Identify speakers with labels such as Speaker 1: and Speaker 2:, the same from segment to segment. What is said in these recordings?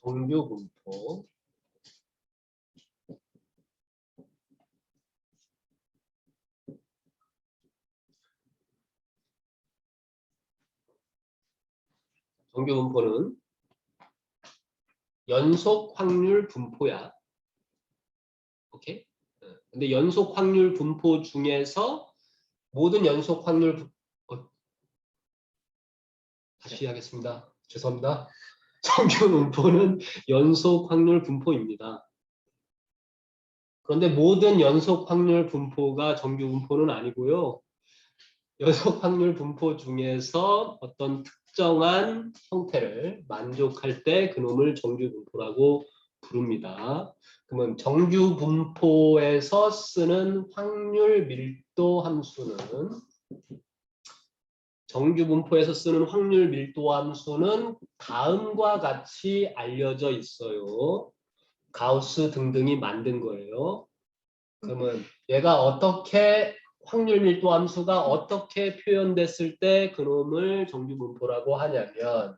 Speaker 1: 정규 분포. 정규 분포는 연속 확률 분포야. 오케이? 근데 연속 확률 분포 중에서 모든 연속 확률 다시 하겠습니다. 죄송합니다. 정규 분포는 연속 확률 분포입니다. 그런데 모든 연속 확률 분포가 정규 분포는 아니고요. 연속 확률 분포 중에서 어떤 특정한 형태를 만족할 때 그놈을 정규 분포라고 부릅니다. 그러면 정규 분포에서 쓰는 확률 밀도 함수는 다음과 같이 알려져 있어요. 가우스 등등이 만든 거예요. 그러면 얘가 어떻게 확률 밀도 함수가 어떻게 표현됐을 때 그놈을 정규 분포라고 하냐면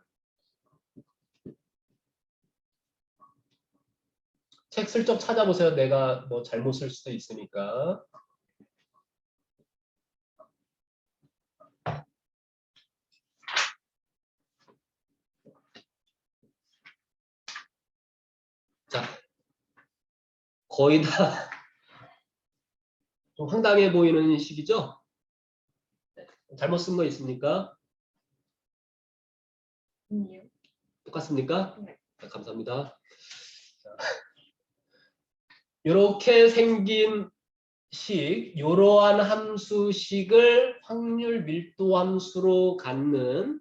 Speaker 1: 책 슬쩍 찾아보세요. 내가 뭐 잘못 쓸 수도 있으니까. 자, 거의 다 좀 황당해 보이는 식이죠? 잘못 쓴 거 있습니까? 똑같습니까?
Speaker 2: 네.
Speaker 1: 네, 감사합니다. 이렇게 생긴 이러한 함수식을 확률 밀도 함수로 갖는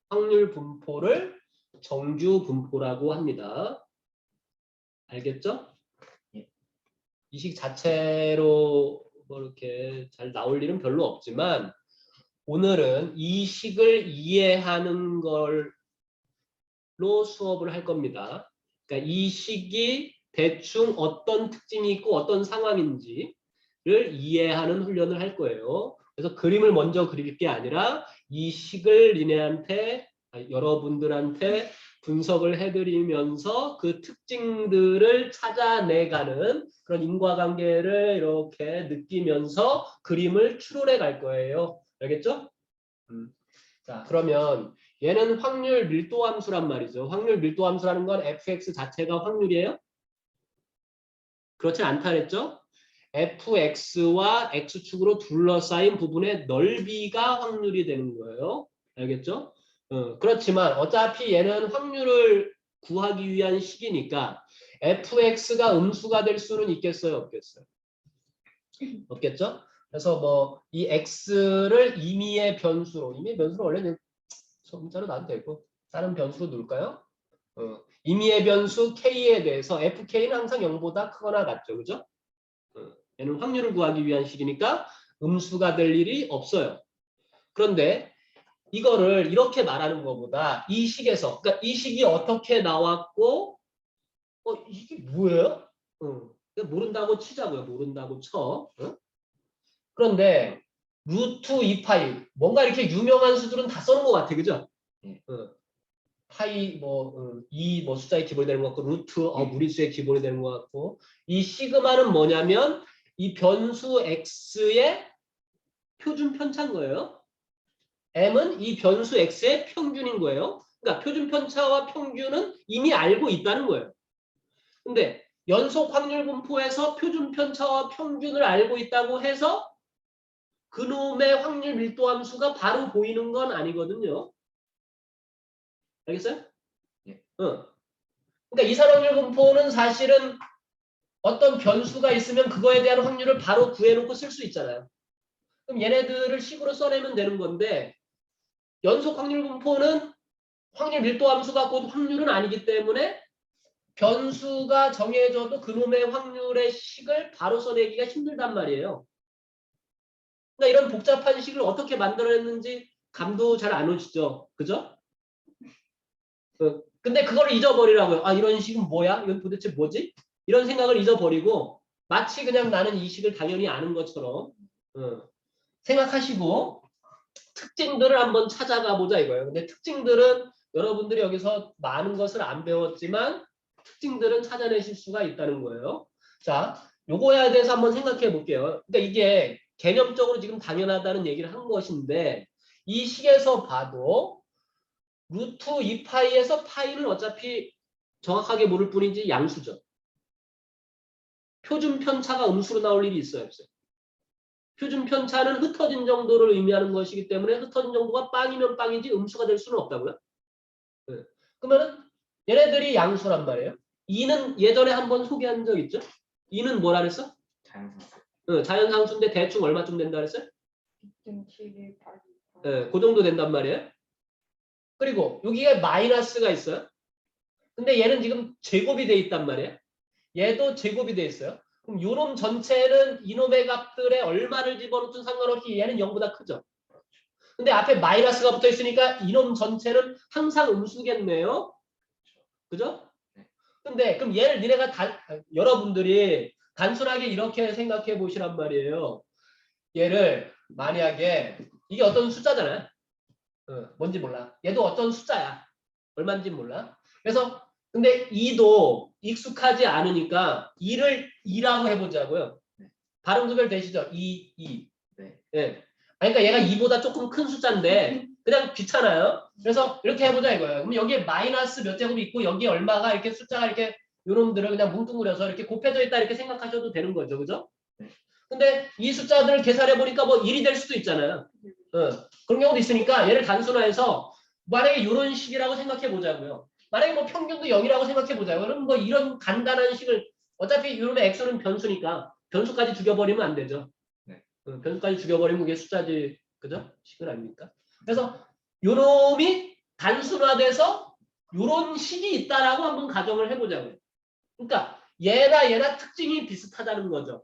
Speaker 1: 확률 분포를 정규 분포라고 합니다. 알겠죠? 이 식 자체로 뭐 이렇게 잘 나올 일은 별로 없지만 오늘은 이 식을 이해하는 걸로 수업을 할 겁니다. 그러니까 이 식이 대충 어떤 특징이 있고 어떤 상황인지를 이해하는 훈련을 할 거예요. 그래서 그림을 먼저 그릴 게 아니라 이 식을 여러분들한테 분석을 해드리면서 그 특징들을 찾아내가는 그런 인과관계를 이렇게 느끼면서 그림을 추론해 갈 거예요. 알겠죠? 자, 그러면 얘는 확률 밀도 함수란 말이죠. 확률 밀도 함수라는 건 fx 자체가 확률이에요? 그렇지 않다 그랬죠? fx와 x축으로 둘러싸인 부분의 넓이가 확률이 되는 거예요. 알겠죠? 그렇지만 어차피 얘는 확률을 구하기 위한 식이니까 fx가 음수가 될 수는 있겠어요? 없겠어요? 없겠죠? 그래서 뭐 이 x를 임의의 변수로 원래 문자로 놔도 되고 다른 변수로 놓을까요? 임의의 변수 k에 대해서 fk는 항상 0보다 크거나 같죠. 그죠? 얘는 확률을 구하기 위한 식이니까 음수가 될 일이 없어요. 그런데 이거를 이렇게 말하는 것보다 이 식에서, 그러니까 이 식이 어떻게 나왔고, 이게 뭐예요? 모른다고 치자고요. 모른다고 쳐. 그런데 루트 2파이, 뭔가 이렇게 유명한 수들은 다 써놓은 것 같아. 그죠? 파이 이 숫자의 기본이 되는 것 같고 루트 무리수의 기본이 되는 것 같고 이 시그마는 뭐냐면 이 변수 x의 표준 편차인 거예요. m은 이 변수 x의 평균인 거예요. 그러니까 표준 편차와 평균은 이미 알고 있다는 거예요. 근데 연속 확률 분포에서 표준 편차와 평균을 알고 있다고 해서 그놈의 확률 밀도 함수가 바로 보이는 건 아니거든요. 알겠어요? 그러니까 이산확률 분포는 사실은 어떤 변수가 있으면 그거에 대한 확률을 바로 구해놓고 쓸 수 있잖아요. 그럼 얘네들을 식으로 써내면 되는 건데 연속 확률 분포는 확률 밀도 함수가 곧 확률은 아니기 때문에 변수가 정해져도 그놈의 확률의 식을 바로 써내기가 힘들단 말이에요. 그러니까 이런 복잡한 식을 어떻게 만들어냈는지 감도 잘 안 오시죠? 그죠? 근데 그걸 잊어버리라고요. 이런 식은 뭐야? 이건 도대체 뭐지? 이런 생각을 잊어버리고 마치 그냥 나는 이 식을 당연히 아는 것처럼 생각하시고 특징들을 한번 찾아가 보자 이거예요. 근데 특징들은 여러분들이 여기서 많은 것을 안 배웠지만 특징들은 찾아내실 수가 있다는 거예요. 자, 요거에 대해서 한번 생각해 볼게요. 그러니까 이게 개념적으로 지금 당연하다는 얘기를 한 것인데 이 식에서 봐도 루트 2파이에서 파이는 어차피 정확하게 모를 뿐이지 양수죠. 표준 편차가 음수로 나올 일이 있어요, 없어요? 표준 편차는 흩어진 정도를 의미하는 것이기 때문에 흩어진 정도가 빵이면 빵이지 음수가 될 수는 없다고요. 네. 그러면은 얘네들이 양수란 말이에요. 2는 예전에 한번 소개한 적 있죠? 2는 뭐라 그랬어?
Speaker 2: 자연상수.
Speaker 1: 자연상수인데 대충 얼마쯤 된다 그랬어요?
Speaker 3: 2.718.
Speaker 1: 네, 그 정도 된단 말이에요. 그리고 여기에 마이너스가 있어요. 근데 얘는 지금 제곱이 돼 있단 말이에요. 얘도 제곱이 돼 있어요. 그럼 요놈 전체는 이놈의 값들에 얼마를 집어넣든 상관없이 얘는 0보다 크죠. 근데 앞에 마이너스가 붙어 있으니까 이놈 전체는 항상 음수겠네요. 그죠? 근데 그럼 얘를 니네가 여러분들이 단순하게 이렇게 생각해 보시란 말이에요. 얘를 만약에 이게 어떤 숫자잖아요. 뭔지 몰라. 얘도 어떤 숫자야. 얼마인지 몰라. 그래서 근데 2도 익숙하지 않으니까 2를 2라고 해보자고요. 발음 구별 되시죠? 2.
Speaker 2: 네.
Speaker 1: 예. 그러니까 얘가 2보다 조금 큰 숫자인데 그냥 귀찮아요. 그래서 이렇게 해보자 이거예요. 그럼 여기에 마이너스 몇 제곱이 있고 여기에 얼마가 이렇게 숫자가 이렇게 요놈들을 그냥 뭉뚱그려서 이렇게 곱해져 있다 이렇게 생각하셔도 되는 거죠. 그죠?
Speaker 2: 네.
Speaker 1: 근데 이 숫자들을 계산해 보니까 뭐 1이 될 수도 있잖아요. 그런 경우도 있으니까 얘를 단순화해서 만약에 이런 식이라고 생각해 보자고요. 만약에 뭐 평균도 0이라고 생각해 보자고요. 그럼 뭐 이런 간단한 식을 어차피 이놈의 x는 변수니까 변수까지 죽여버리면 안 되죠.
Speaker 2: 네.
Speaker 1: 변수까지 죽여버리면 그게 숫자지, 그죠? 식은 아닙니까? 그래서 요놈이 단순화돼서 요런 식이 있다라고 한번 가정을 해보자고요. 그러니까 얘나 특징이 비슷하다는 거죠.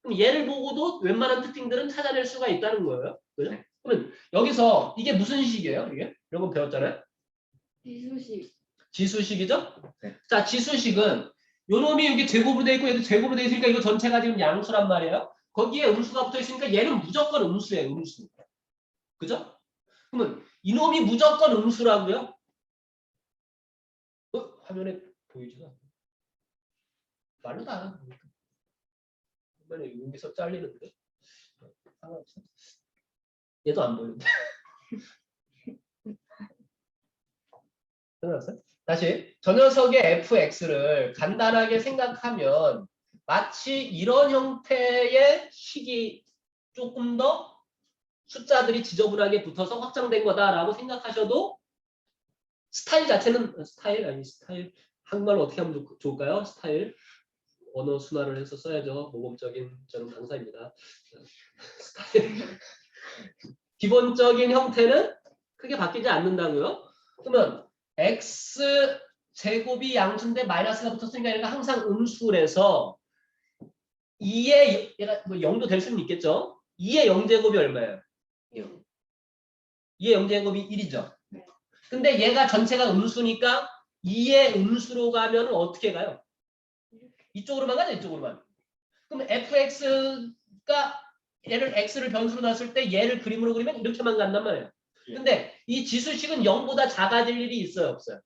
Speaker 1: 그럼 얘를 보고도 웬만한 특징들은 찾아낼 수가 있다는 거예요. 그죠?
Speaker 2: 네.
Speaker 1: 그러면 여기서 이게 무슨 식이에요? 이게? 이런 거 배웠잖아요.
Speaker 3: 비수식.
Speaker 1: 지수식이죠?
Speaker 2: 네.
Speaker 1: 자, 지수식은 요놈이 여기 제곱으로 돼 있고 얘도 제곱으로 돼 있으니까 이거 전체가 지금 양수란 말이에요. 거기에 음수가 붙어 있으니까 얘는 무조건 음수예요. 음수. 그죠? 그러면 이놈이 무조건 음수라고요? 화면에 보이지가 않아. 말로 다 알아. 화면에 여기서 잘리는데. 상관없어. 얘도 안 보이는데. 생각났어요? 다시 저 녀석의 fx를 간단하게 생각하면 마치 이런 형태의 식이 조금 더 숫자들이 지저분하게 붙어서 확장된 거다라고 생각하셔도 스타일 자체는 스타일 한국말로 어떻게 하면 좋을까요? 스타일 언어 순화를 해서 써야죠. 모범적인 저는 강사입니다. 스타일 기본적인 형태는 크게 바뀌지 않는다고요? 그러면 x 제곱이 양수인데 마이너스가 붙었으니까 얘가 항상 음수래서 2의 얘가 뭐 0도 될 수는 있겠죠? 2의 0제곱이 얼마예요? 2의 0제곱이 1이죠. 근데 얘가 전체가 음수니까 2의 음수로 가면 어떻게 가요? 이쪽으로만 가죠, 이쪽으로만. 그럼 fx가 얘를 x를 변수로 놨을 때 얘를 그림으로 그리면 이렇게만 간단 말이에요. 근데 이 지수식은 0보다 작아질 일이 있어요, 없어요?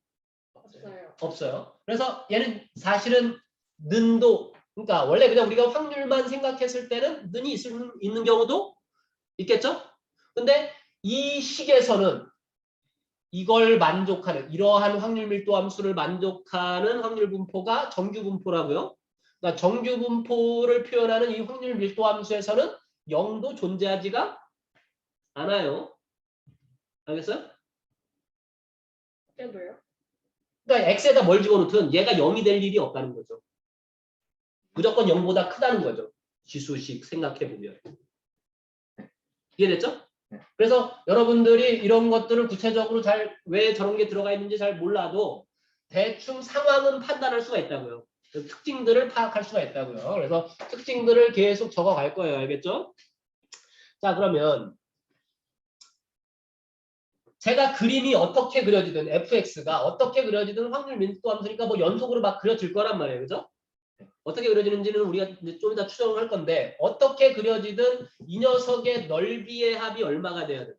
Speaker 3: 없어요.
Speaker 1: 없어요. 그래서 얘는 사실은 는도, 그러니까 원래 그냥 우리가 확률만 생각했을 때는 는이 있는 경우도 있겠죠? 근데 이 식에서는 이걸 만족하는, 이러한 확률 밀도 함수를 만족하는 확률 분포가 정규 분포라고요. 그러니까 정규 분포를 표현하는 이 확률 밀도 함수에서는 0도 존재하지가 않아요. 알겠어요?
Speaker 3: 그래도요?
Speaker 1: 그러니까 x에다 뭘 집어넣든 얘가 0이 될 일이 없다는 거죠. 무조건 0보다 크다는 거죠. 지수식 생각해보면. 이해됐죠? 그래서 여러분들이 이런 것들을 구체적으로 왜 저런 게 들어가 있는지 잘 몰라도 대충 상황은 판단할 수가 있다고요. 특징들을 파악할 수가 있다고요. 그래서 특징들을 계속 적어갈 거예요. 알겠죠? 자, 그러면 제가 그림이 어떻게 그려지든 fx가 어떻게 그려지든 확률 밀도 함수니까 뭐 연속으로 막 그려질 거란 말이에요. 그죠? 어떻게 그려지는지는 우리가 이제 좀 이따 추정을 할 건데 어떻게 그려지든 이 녀석의 넓이의 합이 얼마가 돼야 돼?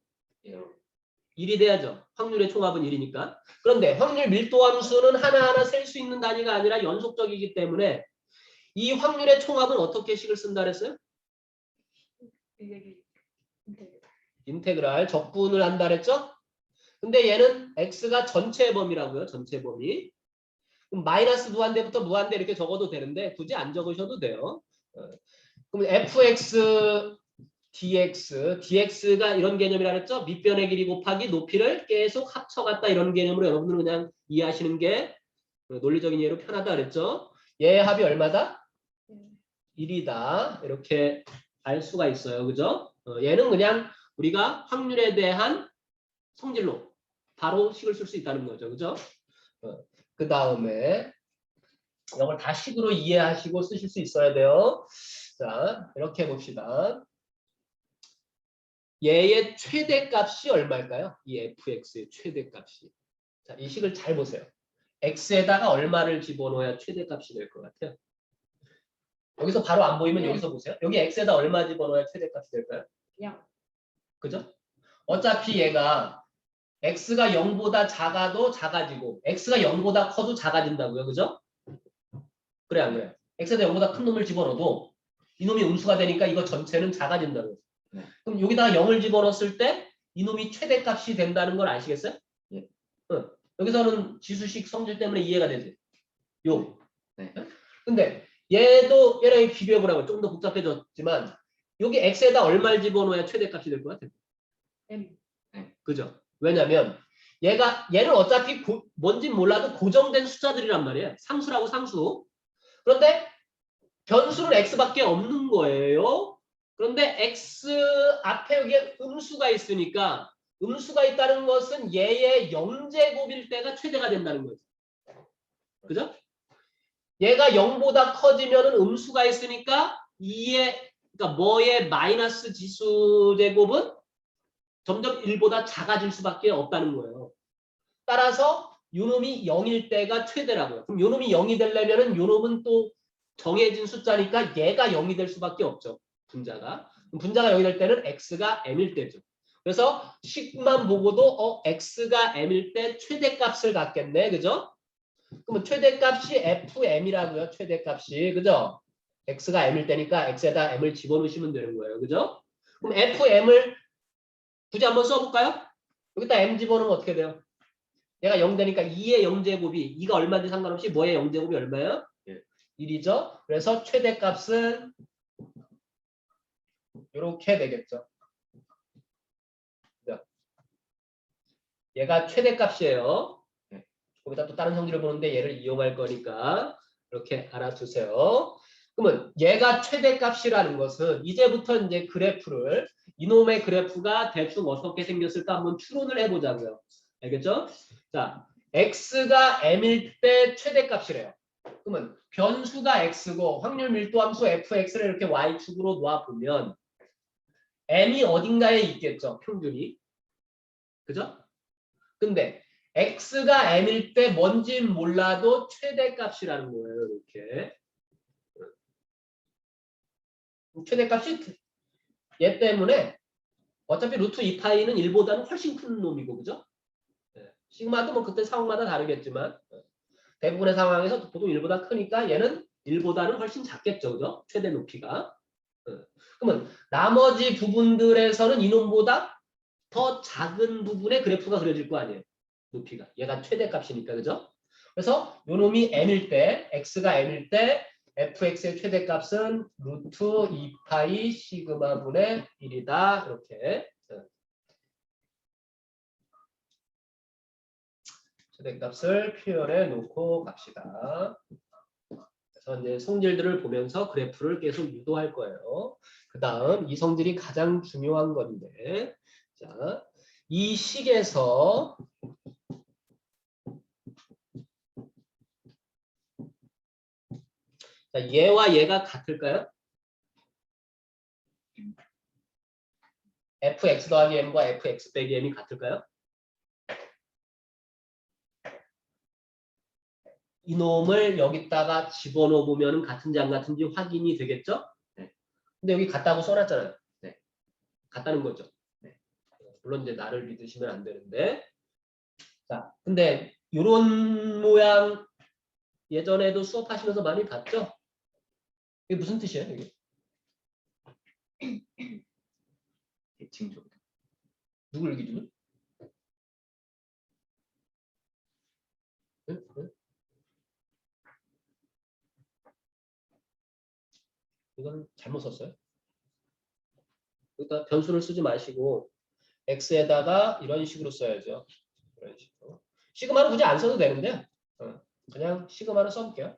Speaker 1: 1이 돼야죠. 확률의 총합은 1이니까. 그런데 확률 밀도함수는 하나하나 셀 수 있는 단위가 아니라 연속적이기 때문에 이 확률의 총합은 어떻게 식을 쓴다 그랬어요?
Speaker 3: 이게 인테그랄.
Speaker 1: 인테그랄 적분을 한다 그랬죠? 근데 얘는 x가 전체 범위라고요. 전체 범위. 그럼 마이너스 무한대부터 무한대 이렇게 적어도 되는데 굳이 안 적으셔도 돼요. 그럼 fx dx가 이런 개념이라 그랬죠? 밑변의 길이 곱하기 높이를 계속 합쳐갔다 이런 개념으로 여러분들은 그냥 이해하시는 게 논리적인 이해로 편하다 그랬죠? 얘 합이 얼마다? 1이다. 이렇게 알 수가 있어요. 그죠? 얘는 그냥 우리가 확률에 대한 성질로 바로 식을 쓸 수 있다는 거죠. 그죠? 그 다음에 이걸 다 식으로 이해하시고 쓰실 수 있어야 돼요. 자, 이렇게 봅시다. 얘의 최대값이 얼마일까요? 이 fx의 최대값이. 자, 이 식을 잘 보세요. x에다가 얼마를 집어넣어야 최대값이 될 것 같아요? 여기서 바로 안 보이면 여기서 보세요. 여기 x에다 얼마 집어넣어야 최대값이 될까요?
Speaker 3: 양.
Speaker 1: 그죠? 어차피 얘가 x가 0보다 작아도 작아지고 x가 0보다 커도 작아진다고요. 그죠? 그래 안 그래? x에다 0보다 큰 놈을 집어넣어도 이놈이 음수가 되니까 이거 전체는 작아진다고요.
Speaker 2: 네.
Speaker 1: 그럼 여기다가 0을 집어넣었을 때 이놈이 최대값이 된다는 걸 아시겠어요?
Speaker 2: 예.
Speaker 1: 여기서는 지수식 성질 때문에 이해가 되지. 요.
Speaker 2: 네.
Speaker 1: 근데 얘도 얘랑 비교해보라고 좀 더 복잡해졌지만 여기 x에다 얼마를 집어넣어야 최대값이 될 것 같아요?
Speaker 3: M.
Speaker 1: 그죠? 왜냐면 얘는 어차피 뭔진 몰라도 고정된 숫자들이란 말이에요. 상수라고 상수. 그런데 변수는 x밖에 없는 거예요. 그런데 x 앞에 여기에 음수가 있으니까 음수가 있다는 것은 얘의 0제곱일 때가 최대가 된다는 거죠. 그죠? 얘가 0보다 커지면은 음수가 있으니까 2의 그러니까 뭐의 마이너스 지수 제곱은 점점 1보다 작아질 수밖에 없다는 거예요. 따라서 요놈이 0일 때가 최대라고요. 그럼 요놈이 0이 되려면은 요놈은 또 정해진 숫자니까 얘가 0이 될 수밖에 없죠. 분자가. 분자가 0이 될 때는 x가 m일 때죠. 그래서 식만 보고도 x가 m일 때 최대값을 갖겠네. 그죠? 그러면 최대값이 fm이라고요. 최대값이. 그죠? x가 m일 때니까 x에다 m을 집어넣으시면 되는 거예요. 그죠? 그럼 fm을 굳이 한번 써볼까요? 여기다 m 집어넣으면 어떻게 돼요? 얘가 0 되니까 2의 0제곱이 2가 얼마인지 상관없이 뭐의 0제곱이 얼마예요?
Speaker 2: 예.
Speaker 1: 1이죠. 그래서 최대값은 이렇게 되겠죠. 얘가 최대값이에요. 거기다 또 다른 성질을 보는데 얘를 이용할 거니까 이렇게 알아두세요. 그러면 얘가 최대값이라는 것은 이제부터 이제 그래프를 이놈의 그래프가 대충 어떻게 생겼을까 한번 추론을 해보자고요. 알겠죠? 자, x가 m일 때 최대값이래요. 그러면 변수가 x고 확률 밀도함수 fx를 이렇게 y축으로 놓아보면 m이 어딘가에 있겠죠. 평균이. 그죠? 근데 x가 m일 때 뭔진 몰라도 최대값이라는 거예요. 이렇게. 최대값이 얘 때문에 어차피 루트 2파이는 1보다는 훨씬 큰 놈이고 그죠? 시그마도 뭐 그때 상황마다 다르겠지만 대부분의 상황에서 보통 1보다 크니까 얘는 1보다는 훨씬 작겠죠. 그죠? 최대 높이가. 그러면 나머지 부분들에서는 이놈보다 더 작은 부분의 그래프가 그려질 거 아니에요. 높이가. 얘가 최대값이니까. 그죠? 그래서 요 놈이 m일 때 x가 m일 때 fx의 최대값은 루트 2파이 시그마 분의 1이다. 이렇게. 최대값을 표현해 놓고 갑시다. 그래서 이제 성질들을 보면서 그래프를 계속 유도할 거예요. 그 다음 이 성질이 가장 중요한 건데 자, 이 식에서 자, 얘와 얘가 같을까요? fx 더하기 m과 fx 빼기 m이 같을까요? 이놈을 여기다가 집어넣어 보면 같은지 안 같은지 확인이 되겠죠? 네. 근데 여기 같다고 써놨잖아요. 네. 같다는 거죠. 네. 물론 이제 나를 믿으시면 안 되는데. 자, 근데 요런 모양 예전에도 수업하시면서 많이 봤죠? 이게 무슨 뜻이에요, 이게?
Speaker 2: 대칭적.
Speaker 1: 누굴 기준으로? 응? 응? 이건 잘못 썼어요. 그러니까 변수를 쓰지 마시고 x에다가 이런 식으로 써야죠. 이런 식으로. 시그마는 굳이 안 써도 되는데 그냥 시그마를 써볼게요.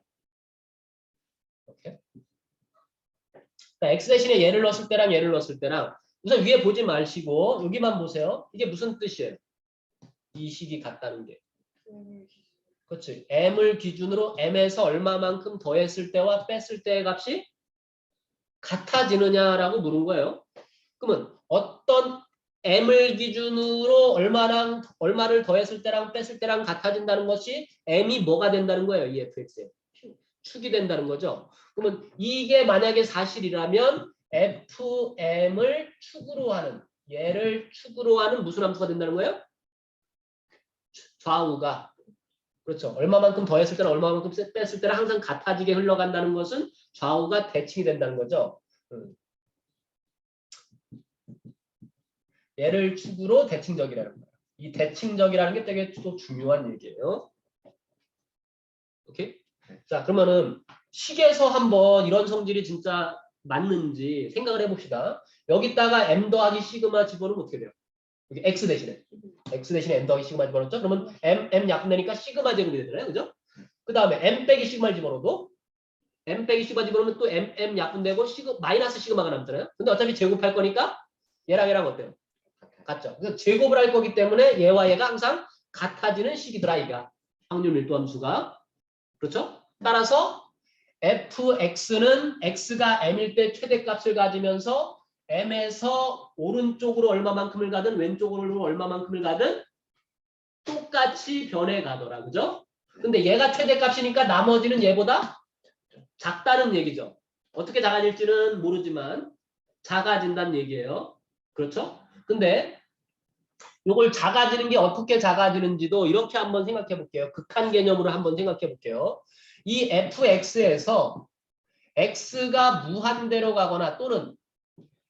Speaker 1: 이렇게. 그러니까 x 대신에 얘를 넣었을 때랑 얘를 넣었을 때랑 우선 위에 보지 마시고 여기만 보세요. 이게 무슨 뜻이에요? 이 식이 같다는 게. 그렇지. m을 기준으로 m에서 얼마만큼 더했을 때와 뺐을 때의 값이 같아지느냐라고 물은 거예요. 그러면 어떤 m을 기준으로 얼마를 더했을 때랑 뺐을 때랑 같아진다는 것이 m이 뭐가 된다는 거예요. 이 fx에. 축이 된다는 거죠. 그러면 이게 만약에 사실이라면 fm을 축으로 하는 얘를 축으로 하는 무슨 함수가 된다는 거예요? 좌우가. 그렇죠. 얼마만큼 더했을 때랑 얼마만큼 뺐을 때랑 항상 같아지게 흘러간다는 것은 좌우가 대칭이 된다는 거죠. 얘를 축으로 대칭적이라는 거예요. 이 대칭적이라는 게 되게 또 중요한 얘기예요. 오케이? 자, 그러면은 식에서 한번 이런 성질이 진짜 맞는지 생각을 해봅시다. 여기다가 m 더하기 시그마 집어넣으면 어떻게 돼요? 여기 x 대신에 m 더하기 시그마 집어넣었죠? 그러면 m 약분되니까 시그마 제곱이 되잖아요, 그죠? 그 다음에 m 빼기 시그마를 집어넣어도 m 빼기 시그마 집어넣으면 또 m 약분되고 마이너스 시그마가 남잖아요. 근데 어차피 제곱할 거니까 얘랑 어때요? 같죠. 그래서 제곱을 할 거기 때문에 얘와 얘가 항상 같아지는 식이더라, 이가 확률 밀도 함수가. 그렇죠? 따라서 fx는 x가 m일 때 최대값을 가지면서 m에서 오른쪽으로 얼마만큼을 가든 왼쪽으로 얼마만큼을 가든 똑같이 변해가더라. 그죠? 근데 얘가 최대값이니까 나머지는 얘보다 작다는 얘기죠. 어떻게 작아질지는 모르지만 작아진다는 얘기예요. 그렇죠? 근데 이걸 작아지는 게 어떻게 작아지는지도 이렇게 한번 생각해 볼게요. 극한 개념으로 한번 생각해 볼게요. 이 fx에서 x가 무한대로 가거나 또는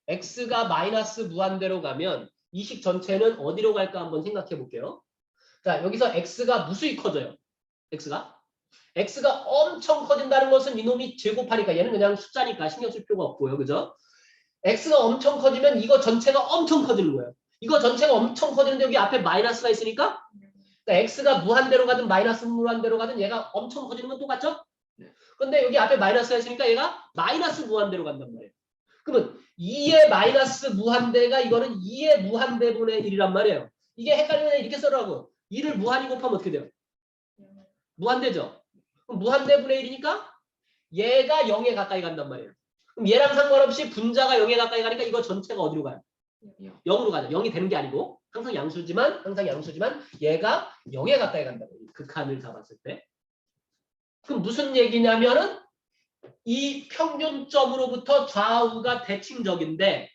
Speaker 1: x가 마이너스 무한대로 가면 이 식 전체는 어디로 갈까 한번 생각해 볼게요. 자, 여기서 x가 무수히 커져요. x가 엄청 커진다는 것은 이놈이 제곱하니까 얘는 그냥 숫자니까 신경 쓸 필요가 없고요. 그죠? x가 엄청 커지면 이거 전체가 엄청 커지는 거예요. 이거 전체가 엄청 커지는데 여기 앞에 마이너스가 있으니까 그러니까 x가 무한대로 가든 마이너스 무한대로 가든 얘가 엄청 커지는 건 똑같죠? 근데 여기 앞에 마이너스가 있으니까 얘가 마이너스 무한대로 간단 말이에요. 그러면 2의 마이너스 무한대가 이거는 2의 무한대분의 1이란 말이에요. 이게 헷갈리면 이렇게 써라고. 2를 무한히 곱하면 어떻게 돼요? 무한대죠. 그럼 무한대분의 1이니까 얘가 0에 가까이 간단 말이에요. 그럼 얘랑 상관없이 분자가 0에 가까이 가니까 이거 전체가 어디로 가요? 0으로 가죠. 0이 되는 게 아니고 항상 양수지만 얘가 0에 가까이 간다고. 극한을 잡았을 때. 그럼 무슨 얘기냐면은 이 평균점으로부터 좌우가 대칭적인데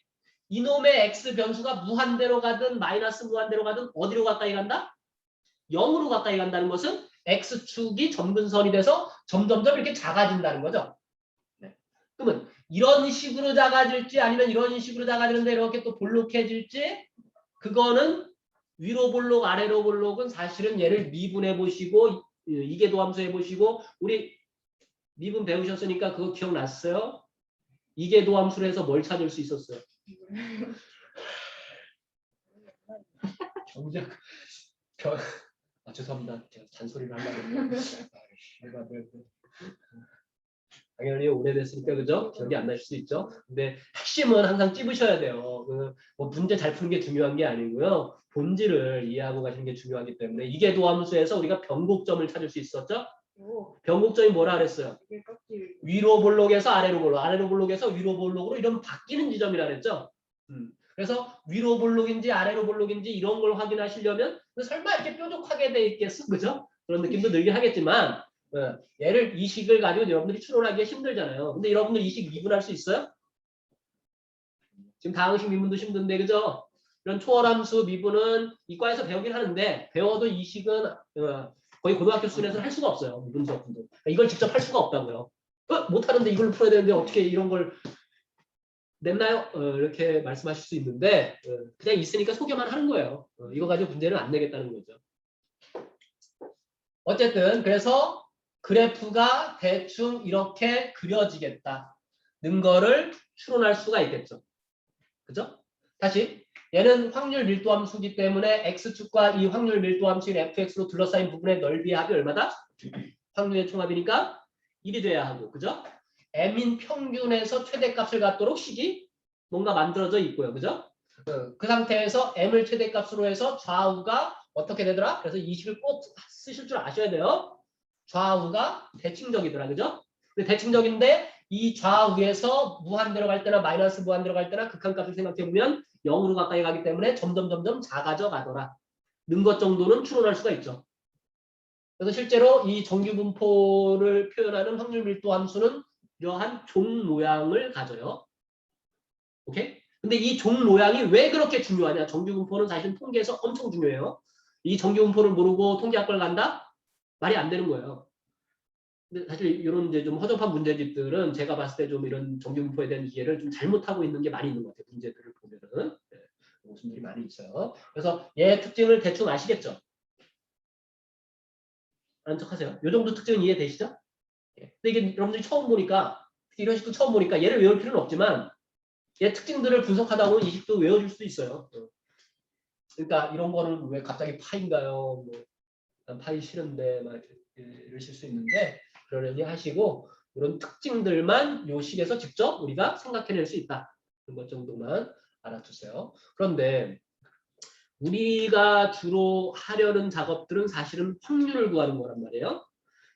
Speaker 1: 이놈의 x 변수가 무한대로 가든 마이너스 무한대로 가든 어디로 가까이 간다? 0으로 가까이 간다는 것은 x축이 점근선이 돼서 점점점 이렇게 작아진다는 거죠. 네. 그러면 이런 식으로 작아질지 아니면 이런 식으로 작아지는데 이렇게 또 볼록해질지 그거는 위로 볼록 아래로 볼록은 사실은 얘를 미분해 보시고 이계도함수 해보시고 우리 미분 배우셨으니까 그거 기억났어요? 이계도함수로 해서 뭘 찾을 수 있었어요? 정작 죄송합니다. 제가 잔소리를 하려고 당연히 오래됐으니까 그죠? 기억이 안 나실 수 있죠. 근데 핵심은 항상 찝으셔야 돼요. 뭐 문제 잘 푸는 게 중요한 게 아니고요. 본질을 이해하고 가시는 게 중요하기 때문에 이계도함수에서 우리가 변곡점을 찾을 수 있었죠. 변곡점이 뭐라 그랬어요? 위로 볼록에서 아래로 볼록, 아래로 볼록에서 위로 볼록으로 이런 바뀌는 지점이라 그랬죠. 그래서 위로 볼록인지 아래로 볼록인지 이런 걸 확인하시려면 설마 이렇게 뾰족하게 돼 있겠어, 그죠? 그런 느낌도 들긴 하겠지만 얘를 이 식을 가지고 여러분들이 추론하기가 힘들잖아요. 근데 여러분들 이 식 미분할 수 있어요? 지금 다항식 미분도 힘든데, 그죠? 이런 초월함수 미분은 이과에서 배우긴 하는데 배워도 이 식은 거의 고등학교 수준에서는 할 수가 없어요. 미분 수학도. 이걸 직접 할 수가 없다고요. 못하는데 이걸 풀어야 되는데 어떻게 이런 걸 냈나요? 이렇게 말씀하실 수 있는데 그냥 있으니까 소개만 하는 거예요. 이거 가지고 문제는 안 내겠다는 거죠. 어쨌든 그래서 그래프가 대충 이렇게 그려지겠다는 거를 추론할 수가 있겠죠. 그죠? 다시 얘는 확률 밀도함수이기 때문에 x축과 이 확률 밀도함수인 fx로 둘러싸인 부분의 넓이의 합이 얼마다? 확률의 총합이니까 1이 돼야 하고, 그죠? m인 평균에서 최대값을 갖도록 식이 뭔가 만들어져 있고요, 그죠? 그 상태에서 m을 최대값으로 해서 좌우가 어떻게 되더라? 그래서 이 식을 꼭 쓰실 줄 아셔야 돼요. 좌우가 대칭적이더라, 그죠? 근데 대칭적인데 이 좌우에서 무한대로 갈 때나 마이너스 무한대로 갈 때나 극한값을 생각해보면 0으로 가까이 가기 때문에 점점 작아져 가더라. 는 것 정도는 추론할 수가 있죠. 그래서 실제로 이 정규분포를 표현하는 확률 밀도 함수는 이러한 종 모양을 가져요. 오케이? 근데 이 종 모양이 왜 그렇게 중요하냐? 정규분포는 사실 통계에서 엄청 중요해요. 이 정규분포를 모르고 통계학과를 간다? 말이 안 되는 거예요. 근데 사실 이런 이제 좀 허접한 문제집들은 제가 봤을 때 좀 이런 정규분포에 대한 이해를 좀 잘못하고 있는 게 많이 있는 것 같아요. 문제들을 보면은. 네, 모습들이 많이 있어요. 그래서 얘 특징을 대충 아시겠죠? 아는 척 하세요. 이 정도 특징은 이해되시죠? 예. 근데 이게 여러분들이 처음 보니까, 이런 식도 처음 보니까 얘를 외울 필요는 없지만 얘 특징들을 분석하다 보면 이 식도 외워질 수도 있어요. 그러니까 이런 거는 왜 갑자기 파인가요? 뭐, 난 파이 싫은데 막 이러실 수 있는데 그러려니 하시고 이런 특징들만 요 식에서 직접 우리가 생각해낼 수 있다. 그런 것 정도만 알아두세요. 그런데 우리가 주로 하려는 작업들은 사실은 확률을 구하는 거란 말이에요.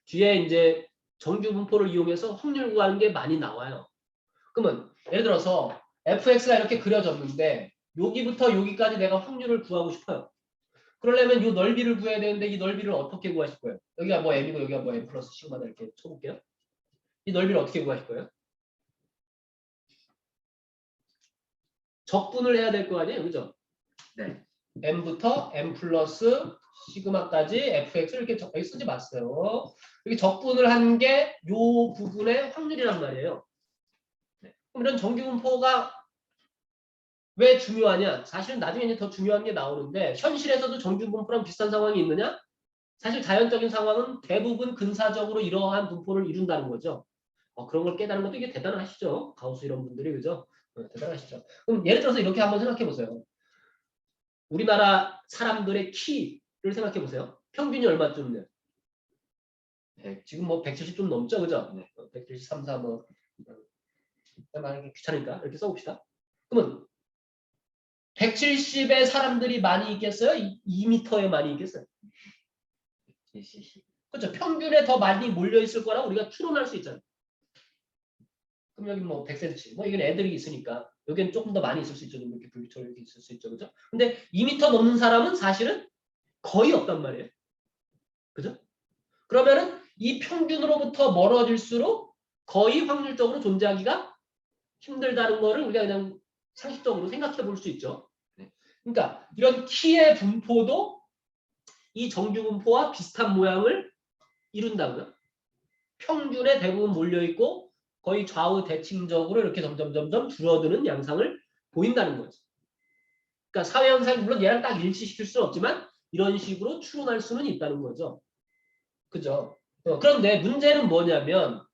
Speaker 1: 뒤에 이제 정규 분포를 이용해서 확률 구하는 게 많이 나와요. 그러면 예를 들어서 fx가 이렇게 그려졌는데 여기부터 여기까지 내가 확률을 구하고 싶어요. 그러려면 이 넓이를 구해야 되는데 이 넓이를 어떻게 구하실 거예요? 여기가 뭐 m이고 여기가 뭐 m 플러스 시그마다 이렇게 쳐볼게요. 이 넓이를 어떻게 구하실 거예요? 적분을 해야 될 거 아니에요, 그죠?
Speaker 2: 네.
Speaker 1: m부터 m 플러스 시그마까지 fx를 이렇게 여기 쓰지 마세요. 이렇게 적분을 한 게 이 부분의 확률이란 말이에요. 네. 그럼 이런 정규분포가 왜 중요하냐? 사실은 나중에 이제 더 중요한 게 나오는데 현실에서도 정규분포랑 비슷한 상황이 있느냐? 사실 자연적인 상황은 대부분 근사적으로 이러한 분포를 이룬다는 거죠. 그런 걸 깨달은 것도 이게 대단하시죠. 가우스 이런 분들이 그죠? 대단하시죠. 그럼 예를 들어서 이렇게 한번 생각해 보세요. 우리나라 사람들의 키를 생각해 보세요. 평균이 얼마쯤 돼요? 지금 뭐 170 좀 넘죠, 그죠? 173, 4 뭐 말하기 귀찮으니까 이렇게 써봅시다. 그러면 170의 사람들이 많이 있겠어요? 2m에 많이 있겠어요? 그렇죠. 평균에 더 많이 몰려 있을 거라고 우리가 추론할 수 있잖아요. 그럼 여기 뭐 100cm, 뭐 이건 애들이 있으니까 여기는 조금 더 많이 있을 수 있죠. 이렇게 불규처럼 이렇게 있을 수 있죠, 그죠? 근데 2m 넘는 사람은 사실은 거의 없단 말이에요. 그죠? 그러면은 이 평균으로부터 멀어질수록 거의 확률적으로 존재하기가 힘들다는 거를 우리가 그냥 상식적으로 생각해 볼 수 있죠. 그러니까 이런 키의 분포도 이 정규 분포와 비슷한 모양을 이룬다고요. 평균에 대부분 몰려있고 거의 좌우 대칭적으로 이렇게 점점 줄어드는 양상을 보인다는 거죠. 그러니까 사회현상이 물론 얘랑 딱 일치시킬 수는 없지만 이런 식으로 추론할 수는 있다는 거죠. 그죠? 그런데 문제는 뭐냐면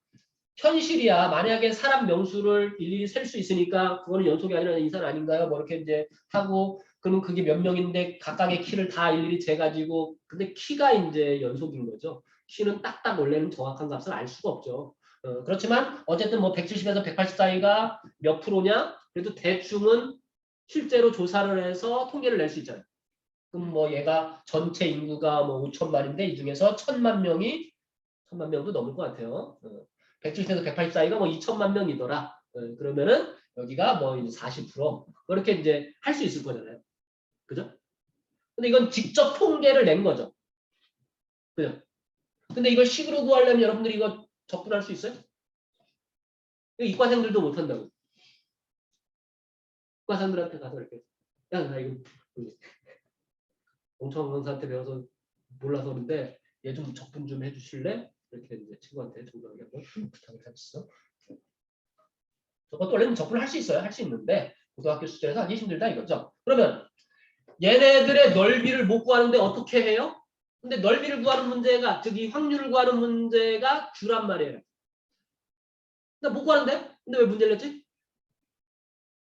Speaker 1: 현실이야. 만약에 사람 명수를 일일이 셀 수 있으니까 그거는 연속이 아니라 인산 아닌가요? 뭐 이렇게 이제 하고 그러면 그게 몇 명인데 각각의 키를 다 일일이 재가지고 근데 키가 이제 연속인 거죠. 키는 딱딱 원래는 정확한 값을 알 수가 없죠. 그렇지만 어쨌든 뭐 170에서 180 사이가 몇 프로냐? 그래도 대충은 실제로 조사를 해서 통계를 낼 수 있잖아요. 그럼 뭐 얘가 전체 인구가 뭐 5천만인데 이 중에서 1,000만 명도 넘을 것 같아요. 170에서 180 사이가 뭐 2천만 명이더라. 그러면은 여기가 뭐 이제 40% 그렇게 이제 할 수 있을 거잖아요. 그죠? 근데 이건 직접 통계를 낸 거죠. 그죠? 근데 이걸 식으로 구하려면 여러분들이 이거 접근할 수 있어요? 이거 이과생들도 못한다고. 이과생들한테 가서 이렇게 야, 나 이거 엄청 강사한테 배워서 몰라서 그런데 얘 좀 접근 좀 해주실래? 이렇게 이제 친구한테 정정하게 한번 부탁을 했어. 저것도 원래는 접근을 할 수 있어요. 할 수 있는데 고등학교 수준에서 하기 힘들다 이거죠. 그러면 얘네들의 넓이를 못 구하는데 어떻게 해요? 근데 넓이를 구하는 문제가 즉 이 확률을 구하는 문제가 Q란 말이에요. 근데 못 구하는데? 근데 왜 문제를 냈지?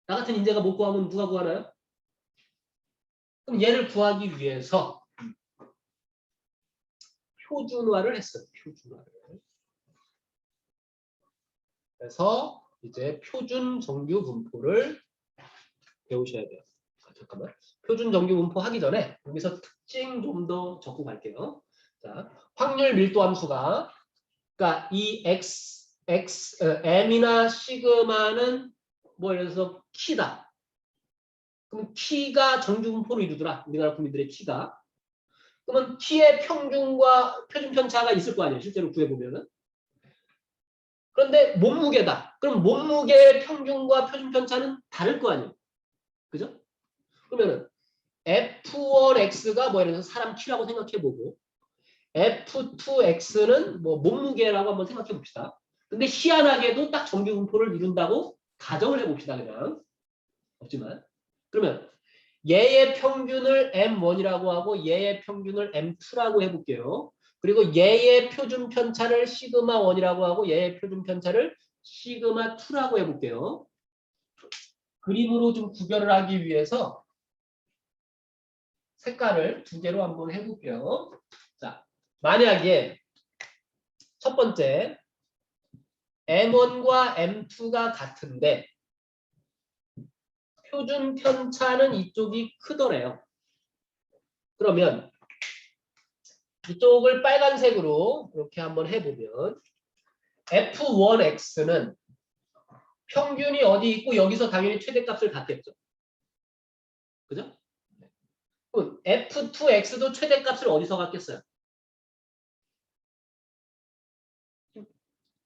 Speaker 1: 나 같은 인재가 못 구하면 누가 구하나요? 그럼 얘를 구하기 위해서 표준화를 했어요. 표준화를. 그래서 이제 표준 정규 분포를 배우셔야 돼요. 잠깐만. 표준 정규 분포 하기 전에 여기서 특징 좀 더 적고 갈게요. 자, 확률 밀도 함수가 그러니까 이 m이나 시그마는 뭐 예를 들어서 키다. 그럼 키가 정규 분포로 이루더라. 우리나라 국민들의 키가. 그러면 키의 평균과 표준 편차가 있을 거 아니에요. 실제로 구해보면은. 그런데 몸무게다. 그럼 몸무게의 평균과 표준 편차는 다를 거 아니에요. 그죠? 그러면은 F1X가 뭐 예를 들어서 사람 키라고 생각해보고 F2X는 뭐 몸무게라고 한번 생각해 봅시다. 근데 희한하게도 딱 정규 분포를 이룬다고 가정을 해봅시다. 그냥 없지만 그러면 얘의 평균을 M1이라고 하고 얘의 평균을 M2라고 해볼게요. 그리고 얘의 표준 편차를 시그마 1이라고 하고 얘의 표준 편차를 시그마 2라고 해볼게요. 그림으로 좀 구별을 하기 위해서 색깔을 두 개로 한번 해볼게요. 자, 만약에 첫 번째 M1과 M2가 같은데 표준 편차는 이쪽이 크더래요. 그러면 이쪽을 빨간색으로 이렇게 한번 해보면 F1X는 평균이 어디 있고 여기서 당연히 최대값을 갖겠죠. 그죠? 그럼 F2X도 최대값을 어디서 갖겠어요?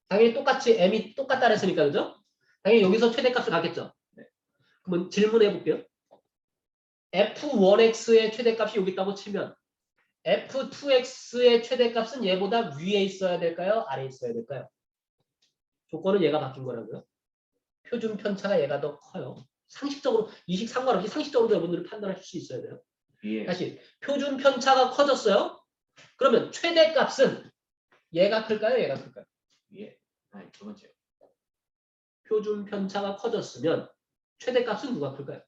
Speaker 1: 당연히 똑같이 M이 똑같다 그랬으니까 그죠? 당연히 여기서 최대값을 갖겠죠. 그러면 질문해 볼게요. F1X의 최대값이 여기 있다고 치면 F2X의 최대값은 얘보다 위에 있어야 될까요? 아래에 있어야 될까요? 조건은 얘가 바뀐 거라고요. 표준 편차가 얘가 더 커요. 상식적으로 이식 상관없이 상식적으로 여러분들이 판단하실 수 있어야 돼요.
Speaker 2: 위에.
Speaker 1: 다시 표준 편차가 커졌어요. 그러면 최대값은 얘가 클까요? 얘가 클까요?
Speaker 2: 위에. 아니 두 번째요.
Speaker 1: 표준 편차가 커졌으면 최대값은 누가 클까요?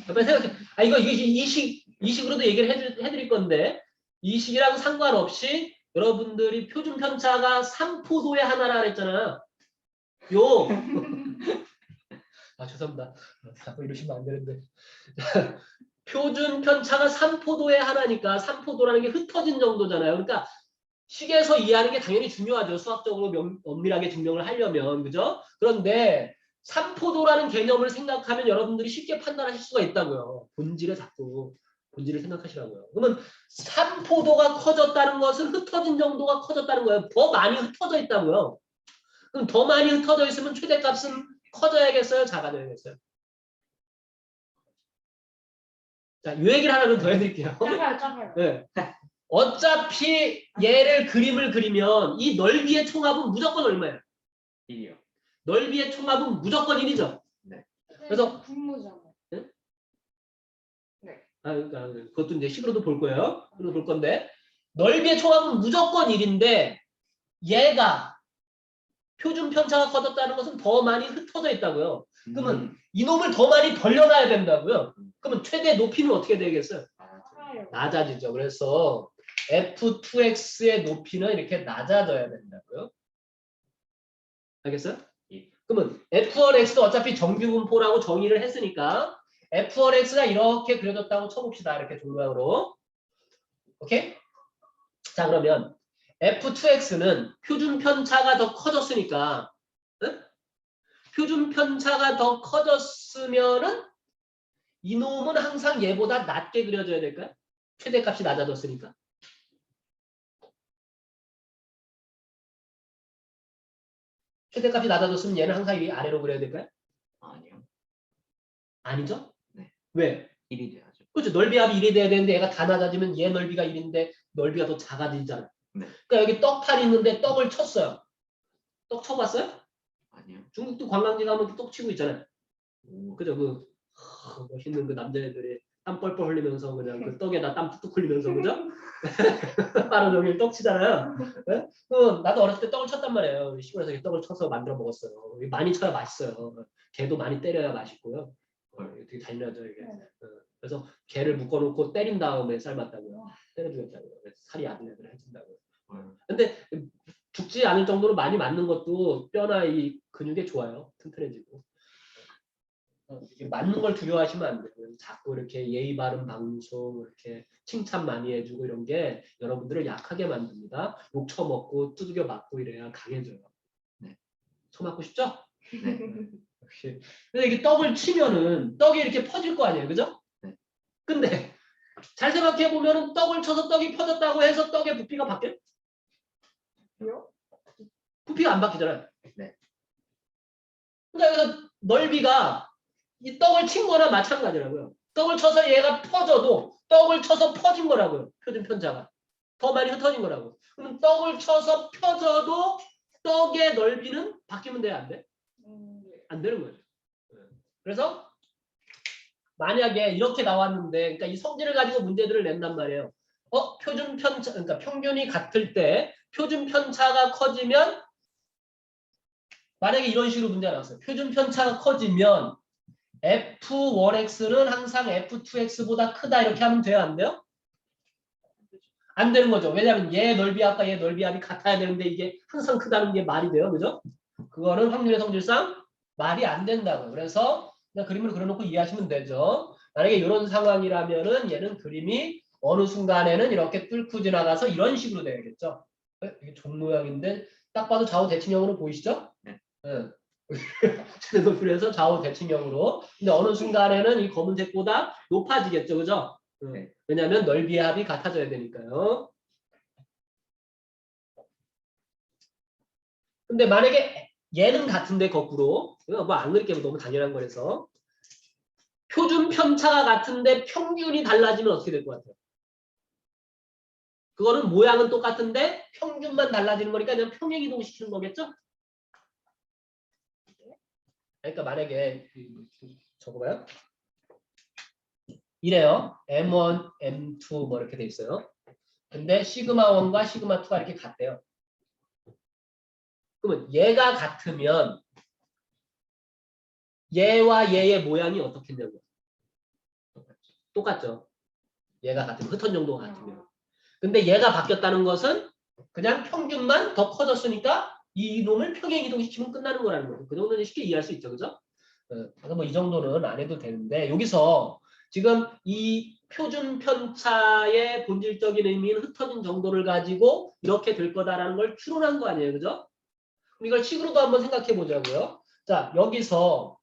Speaker 1: 한번 생각해. 아 이거 이식으로도 얘기를 해드릴 건데 이식이랑 상관없이 여러분들이 표준 편차가 3포도의 하나라 그랬잖아요. 요. 아 죄송합니다. 자꾸 이러시면 안 되는데. 표준 편차가 3포도의 하나니까 3포도라는 게 흩어진 정도잖아요. 그러니까 식에서 이해하는 게 당연히 중요하죠. 수학적으로 엄밀하게 증명을 하려면. 그죠? 그런데 3포도라는 개념을 생각하면 여러분들이 쉽게 판단하실 수가 있다고요. 본질을 자꾸 본질을 생각하시라고요. 그러면 3포도가 커졌다는 것은 흩어진 정도가 커졌다는 거예요. 더 많이 흩어져 있다고요. 그럼 더 많이 흩어져 있으면 최대값은 커져야겠어요? 작아져야겠어요? 자, 이 얘기를 하나 더 해드릴게요.
Speaker 3: 작아요.
Speaker 1: 네. 어차피 얘를 그림을 그리면 이 넓이의 총합은 무조건 얼마예요?
Speaker 2: 1이요.
Speaker 1: 넓이의 총합은 무조건 1이죠. 그래서
Speaker 3: 분모잖아요.
Speaker 1: 그러니까 그것도 이제 식으로도 볼 거예요. 그리고 볼 건데 넓이의 총합은 무조건 1인데 얘가 표준 편차가 커졌다는 것은 더 많이 흩어져 있다고요. 그러면 이놈을 더 많이 벌려놔야 된다고요. 그러면 최대 높이는 어떻게 되겠어요?
Speaker 3: 작아요.
Speaker 1: 낮아지죠. 그래서 F2X의 높이는 이렇게 낮아져야 된다고요. 알겠어요?
Speaker 2: 예.
Speaker 1: 그러면 F1X도 어차피 정규분포라고 정의를 했으니까 F1X가 이렇게 그려졌다고 쳐봅시다. 이렇게 종류으로. 오케이? 자 그러면 F2X는 표준 편차가 더 커졌으니까 응? 표준 편차가 더 커졌으면은 이놈은 항상 얘보다 낮게 그려져야 될까요? 최대값이 낮아졌으니까. 최대값이 낮아졌으면 얘는 항상 이 아래로 그려야 될까요?
Speaker 2: 아니요.
Speaker 1: 아니죠?
Speaker 2: 네.
Speaker 1: 왜?
Speaker 2: 1이 돼야죠.
Speaker 1: 그렇죠. 넓이 합이 1이 돼야 되는데 얘가 다 낮아지면 얘 넓이가 1인데 넓이가 더 작아지잖아.
Speaker 2: 네.
Speaker 1: 그러니까 여기 떡팔이 있는데 떡을 쳤어요. 떡 쳐봤어요?
Speaker 2: 아니요.
Speaker 1: 중국도 관광지 가면 떡 치고 있잖아요. 그죠? 멋있는 그 남자애들이 땀 뻘뻘 흘리면서 그냥 그 떡에다 땀 뚝뚝 흘리면서 그죠? 하루 종일 떡 치잖아요. 네? 나도 어렸을 때 떡을 쳤단 말이에요. 시골에서 이렇게 떡을 쳐서 만들어 먹었어요. 많이 쳐야 맛있어요. 게도 많이 때려야 맛있고요. 되게 잔인하죠 이게. 그래서 게를 묶어놓고 때린 다음에 삶았다고요. 때려주겠다고요. 그래서 살이 야들야들해진다고요. 근데 죽지 않을 정도로 많이 맞는 것도 뼈나 이 근육에 좋아요. 튼튼해지고. 이게 맞는 걸 두려워하시면 안 돼요. 자꾸 이렇게 예의 바른 방송, 이렇게 칭찬 많이 해주고 이런 게 여러분들을 약하게 만듭니다. 욕 처먹고 두들겨 맞고 이래야 강해져요.
Speaker 2: 네.
Speaker 1: 처맞고 싶죠?
Speaker 2: 네.
Speaker 1: 역시. 근데 이게 떡을 치면은 떡이 이렇게 퍼질 거 아니에요, 그죠?
Speaker 2: 네.
Speaker 1: 근데 잘 생각해 보면은 떡을 쳐서 떡이 퍼졌다고 해서 떡의 부피가 바뀌어요? 부피가 안 바뀌잖아요.
Speaker 2: 네.
Speaker 1: 그러니까 여기서 넓이가 이 떡을 친 거나 마찬가지라고요. 떡을 쳐서 얘가 퍼져도 떡을 쳐서 퍼진 거라고요. 표준 편차가. 더 많이 흩어진 거라고. 그럼 떡을 쳐서 펴져도 떡의 넓이는 바뀌면 돼야 안 돼? 안 되는 거죠. 그래서 만약에 이렇게 나왔는데, 그러니까 이 성질을 가지고 문제들을 낸단 말이에요. 표준 편차, 그러니까 평균이 같을 때 표준 편차가 커지면 만약에 이런 식으로 문제가 나왔어요. 표준 편차가 커지면 F1X는 항상 F2X보다 크다 이렇게 하면 돼요? 안 돼요? 안 되는 거죠. 왜냐하면 얘 넓이 합과 얘 넓이 합이 같아야 되는데 이게 항상 크다는 게 말이 돼요. 그죠? 그거는 확률의 성질상 말이 안 된다고요. 그래서 그냥 그림을 그려놓고 이해하시면 되죠. 만약에 이런 상황이라면은 얘는 그림이 어느 순간에는 이렇게 뚫고 지나가서 이런 식으로 돼야겠죠. 이게 종 모양인데 딱 봐도 좌우 대칭형으로 보이시죠?
Speaker 2: 네.
Speaker 1: 그래서 좌우 대칭형으로. 근데 어느 순간에는 이 검은색보다 높아지겠죠, 그죠?
Speaker 2: 네.
Speaker 1: 왜냐하면 넓이의 합이 같아져야 되니까요. 근데 만약에 얘는 같은데 거꾸로, 뭐 안 그릴게요. 너무 당연한 거라서. 표준 편차가 같은데 평균이 달라지면 어떻게 될 것 같아요? 그거는 모양은 똑같은데 평균만 달라지는 거니까 그냥 평행 이동시키는 거겠죠? 그러니까 만약에 적어봐요. 이래요. M1, M2 뭐 이렇게 돼 있어요. 근데 시그마 1과 시그마 2가 이렇게 같대요. 그러면 얘가 같으면 얘와 얘의 모양이 어떻겠냐고요. 똑같죠. 얘가 같으면 흩어진 정도가 같으면. 근데 얘가 바뀌었다는 것은 그냥 평균만 더 커졌으니까 이 놈을 평행 이동시키면 끝나는 거라는 거죠. 그 정도는 쉽게 이해할 수 있죠. 그죠? 그래서 뭐 이 정도는 안 해도 되는데 여기서 지금 이 표준 편차의 본질적인 의미는 흩어진 정도를 가지고 이렇게 될 거다라는 걸 추론한 거 아니에요. 그죠? 그럼 이걸 식으로도 한번 생각해 보자고요. 자, 여기서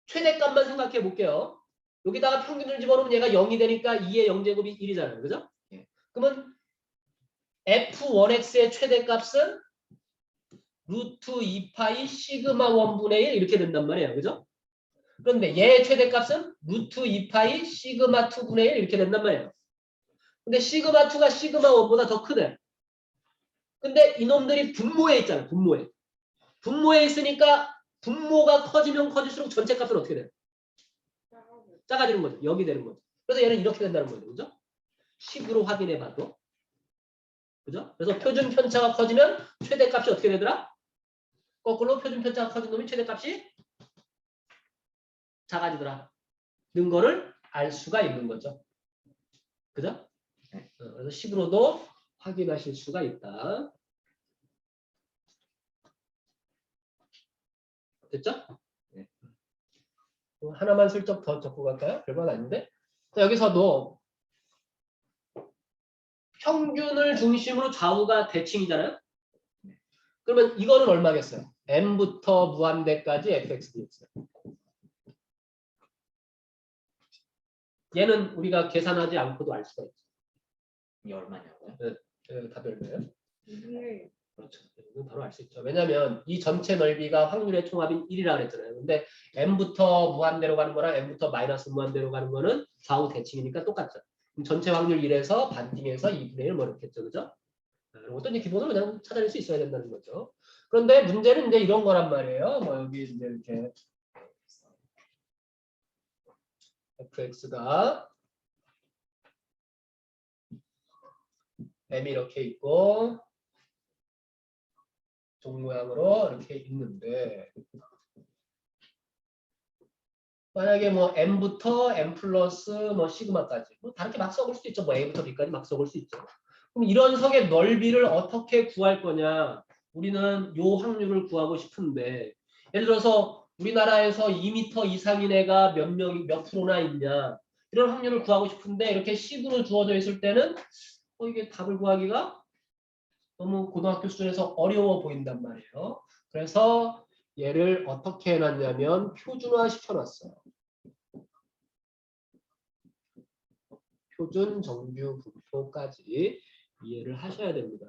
Speaker 1: 최대값만 생각해 볼게요. 여기다가 평균을 집어넣으면 얘가 0이 되니까 2의 0제곱이 1이잖아요. 그죠?
Speaker 2: 예.
Speaker 1: 그러면 F1X의 최대값은 루트 2파이 시그마 1분의 1 이렇게 된단 말이에요. 그죠? 그런데 얘의 최대값은 루트 2파이 시그마 2분의 1 이렇게 된단 말이에요. 근데 시그마 2가 시그마 1보다 더 크네. 근데 이놈들이 분모에 있잖아요. 분모에. 분모에 있으니까 분모가 커지면 커질수록 전체 값은 어떻게 돼요? 작아지는 거죠. 0이 되는 거죠. 그래서 얘는 이렇게 된다는 거죠. 그죠? 식으로 확인해 봐도. 그죠? 그래서 표준 편차가 커지면 최대값이 어떻게 되더라? 거꾸로 표준 편차가 커진 놈이 최대값이 작아지더라. 는 거를 알 수가 있는 거죠. 그죠? 그래서 식으로도 확인하실 수가 있다. 됐죠? 네. 하나만 슬쩍 더 적고 갈까요? 별건 아닌데. 자, 여기서도 평균을 중심으로 좌우가 대칭이잖아요. 그러면 이거는 얼마겠어요? n부터 무한대까지 fxdx요. 얘는 우리가 계산하지 않고도 알 수가 있죠.
Speaker 2: 이게 얼마냐고요?
Speaker 1: 네, 답이 얼마예요?
Speaker 3: 네.
Speaker 1: 그렇죠. 이건 바로 바로 알 수 있죠. 왜냐하면 이 전체 넓이가 확률의 총합인 1이라고 그랬잖아요. 근데 m부터 무한대로 가는 거랑 m부터 마이너스 무한대로 가는 거는 좌우 대칭이니까 똑같죠. 그럼 전체 확률 1에서 반띵해서 2분의 1 뭐 이렇게 했죠. 그죠? 이것도 이제 기본으로 그냥 찾아낼 수 있어야 된다는 거죠. 그런데 문제는 이제 이런 거란 말이에요. 뭐 여기 이제 이렇게 fx가 m이 이렇게 있고 종 모양으로 이렇게 있는데 만약에 뭐 m부터 m 플러스 뭐 시그마까지 뭐 다르게 막 써볼 수도 있죠. 뭐 a부터 b까지 막 써볼 수 있죠. 그럼 이런 석의 넓이를 어떻게 구할 거냐? 우리는 요 확률을 구하고 싶은데 예를 들어서 우리나라에서 2m 이상인 애가 몇 프로나 있냐? 이런 확률을 구하고 싶은데 이렇게 식으로 주어져 있을 때는 이게 답을 구하기가 너무 고등학교 수준에서 어려워 보인단 말이에요. 그래서 얘를 어떻게 해놨냐면 표준화 시켜놨어요. 표준 정규 분포까지 이해를 하셔야 됩니다.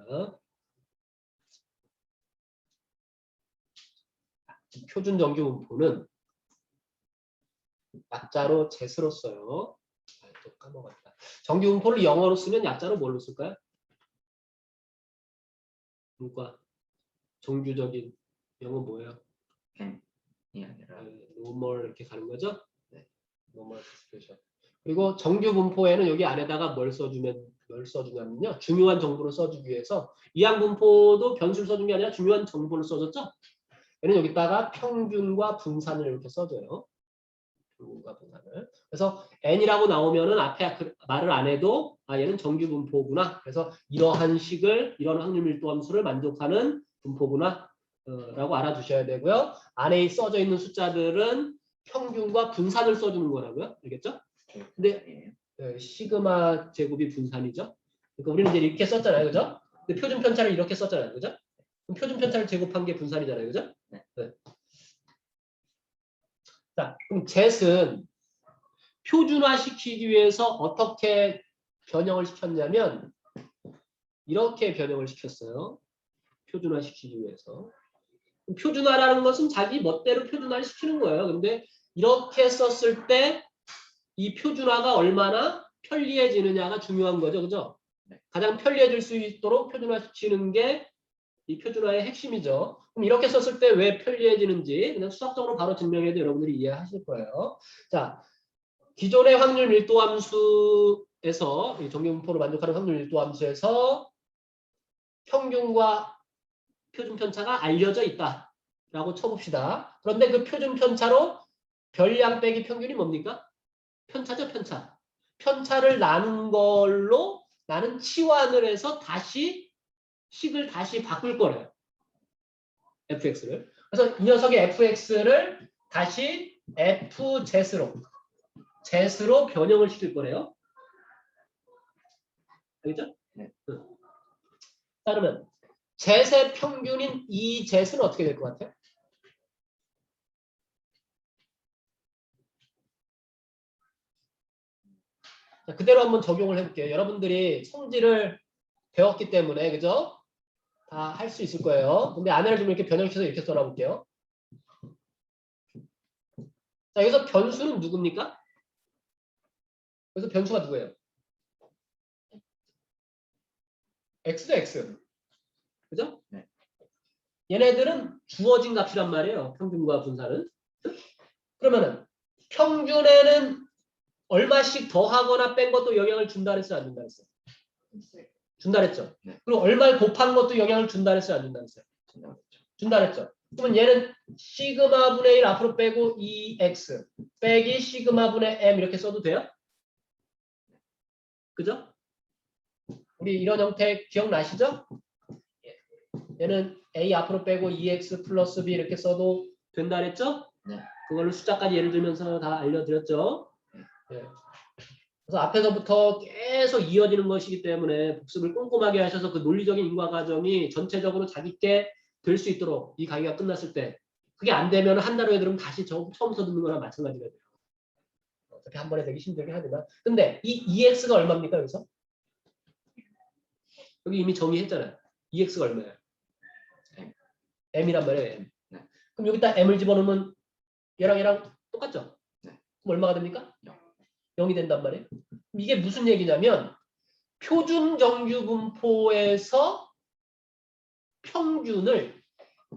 Speaker 1: 표준 정규 분포는 약자로 jet으로 써요. 또 까먹었다. 정규 분포를 영어로 쓰면 약자로 뭘로 쓸까요? 문과 정규적인 영어 뭐예요?
Speaker 2: 이 아니라
Speaker 1: normal 이렇게 가는 거죠?
Speaker 2: 네.
Speaker 1: normal expression. 그리고 정규 분포에는 여기 안에다가 뭘 써주냐면요. 중요한 정보를 써주기 위해서 이항 분포도 변수를 써준 게 아니라 중요한 정보를 써줬죠? 얘는 여기다가 평균과 분산을 이렇게 써줘요. 평균과 분산을. 그래서 n이라고 나오면은 앞에 말을 안 해도 얘는 정규 분포구나. 그래서 이러한 식을 이런 확률 밀도 함수를 만족하는 분포구나 라고 알아두셔야 되고요. 안에 써져 있는 숫자들은 평균과 분산을 써주는 거라고요. 알겠죠? 근데 시그마 제곱이 분산이죠. 그러니까 우리는 이제 이렇게 썼잖아요. 그죠? 근데 표준 편차를 이렇게 썼잖아요. 그죠? 그럼 표준 편차를 제곱한 게 분산이잖아요. 그죠?
Speaker 2: 네.
Speaker 1: 네. 자, 그럼 jet은 표준화 시키기 위해서 어떻게 변형을 시켰냐면 이렇게 변형을 시켰어요. 표준화 시키기 위해서. 표준화라는 것은 자기 멋대로 표준화를 시키는 거예요. 근데 이렇게 썼을 때 이 표준화가 얼마나 편리해지느냐가 중요한 거죠. 그죠?
Speaker 2: 네.
Speaker 1: 가장 편리해질 수 있도록 표준화 시키는 게 이 표준화의 핵심이죠. 그럼 이렇게 썼을 때 왜 편리해지는지 그냥 수학적으로 바로 증명해도 여러분들이 이해하실 거예요. 자, 기존의 확률 밀도 함수에서 정규분포로 만족하는 확률 밀도 함수에서 평균과 표준 편차가 알려져 있다라고 쳐봅시다. 그런데 그 표준 편차로 별량 빼기 평균이 뭡니까? 편차죠, 편차. 편차를 나눈 걸로 나는 치환을 해서 다시 식을 다시 바꿀 거래요. fx를. 그래서 이 녀석의 fx를 다시 fjet으로 변형을 시킬 거래요. 알겠죠?
Speaker 2: 네.
Speaker 1: 자, 그러면 jet의 평균인 이 jet은 어떻게 될 것 같아요? 자, 그대로 한번 적용을 해볼게요. 여러분들이 성질을 배웠기 때문에 그죠? 다 할 수 있을 거예요. 근데 안에를 좀 이렇게 변형시켜서 이렇게 써놔볼게요. 자, 여기서 변수는 누굽니까? 여기서 변수가 누구예요? x도 x. 그죠?
Speaker 2: 네.
Speaker 1: 얘네들은 주어진 값이란 말이에요. 평균과 분산은. 그러면은 평균에는 얼마씩 더하거나 뺀 것도 영향을 준다 그랬어요? 안 준다 그랬어요? 준다 그랬죠?
Speaker 2: 네.
Speaker 1: 그리고 얼마를 곱한 것도 영향을 준다 그랬어요? 안 준다 그랬어요? 준다 그랬죠? 그러면 얘는 시그마 분의 1 앞으로 빼고 2x 빼기 시그마 분의 m 이렇게 써도 돼요? 그죠? 우리 이런 형태 기억나시죠? 얘는 a 앞으로 빼고 2x 플러스 b 이렇게 써도 된다 그랬죠?
Speaker 2: 네.
Speaker 1: 그걸로 숫자까지 예를 들면서 다 알려드렸죠? 네. 그래서 앞에서부터 계속 이어지는 것이기 때문에 복습을 꼼꼼하게 하셔서 그 논리적인 인과 과정이 전체적으로 자기께 될 수 있도록 이 강의가 끝났을 때 그게 안 되면 한 달 후에 들으면 다시 처음부터 듣는 거랑 마찬가지가 돼요. 어차피 한 번에 되기 힘들긴 하지만 근데 이 2x가 얼마입니까 여기서? 여기 이미 정의했잖아요. 2x가 얼마예요? m이란 말이에요. m.
Speaker 2: 네.
Speaker 1: 그럼 여기다 m을 집어넣으면 얘랑 똑같죠?
Speaker 2: 네.
Speaker 1: 그럼 얼마가 됩니까?
Speaker 2: 0.
Speaker 1: 0이 된단 말이에요. 이게 무슨 얘기냐면 표준 정규 분포에서 평균을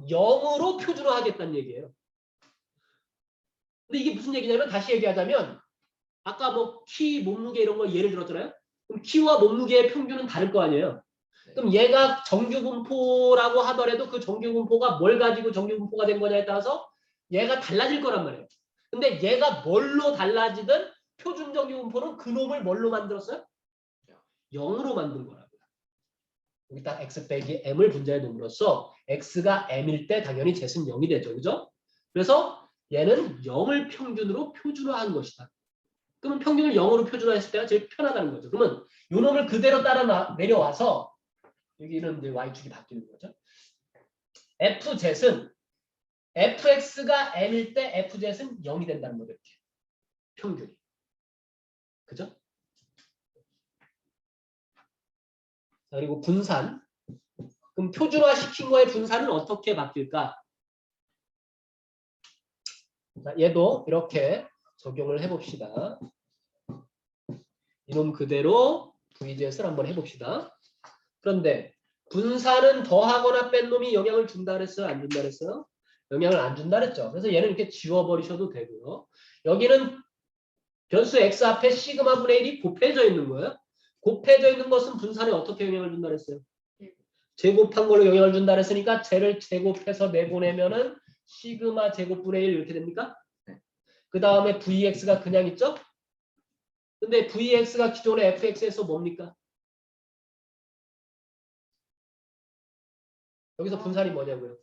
Speaker 1: 0으로 표준화하겠다는 얘기예요. 근데 이게 무슨 얘기냐면 다시 얘기하자면 아까 뭐 키, 몸무게 이런 걸 예를 들었잖아요. 그럼 키와 몸무게의 평균은 다를 거 아니에요. 그럼 얘가 정규 분포라고 하더라도 그 정규 분포가 뭘 가지고 정규 분포가 된 거냐에 따라서 얘가 달라질 거란 말이에요. 근데 얘가 뭘로 달라지든 표준 정규 분포는 그놈을 뭘로 만들었어요? 0으로 만든 거라고요. 여기다 x 빼기 m을 분자에 놓음으로써 x가 m일 때 당연히 z는 0이 되죠. 그죠? 그래서 얘는 0을 평균으로 표준화한 것이다. 그러면 평균을 0으로 표준화했을 때가 제일 편하다는 거죠. 그러면 요 놈을 그대로 따라 내려와서 여기는 이제 y축이 바뀌는 거죠. fz는 fx가 m일 때 fz는 0이 된다는 거죠. 이렇게. 평균이. 그죠? 자, 그리고 분산. 그럼 표준화 시킨 거의 분산은 어떻게 바뀔까? 자, 얘도 이렇게 적용을 해봅시다. 이놈 그대로 VZS를 한번 해봅시다. 그런데 분산은 더하거나 뺀 놈이 영향을 준다 그랬어요? 안 준다 그랬어요? 영향을 안 준다 그랬죠. 그래서 얘는 이렇게 지워버리셔도 되고요. 여기는 변수 x 앞에 시그마 분의 1이 곱해져 있는 거예요. 곱해져 있는 것은 분산에 어떻게 영향을 준다 그랬어요? 제곱한 걸로 영향을 준다 그랬으니까 쟤를 제곱해서 내보내면은 시그마 제곱분의 1 이렇게 됩니까? 그 다음에 vx가 그냥 있죠? 근데 vx가 기존의 fx에서 뭡니까? 여기서 분산이 뭐냐고요?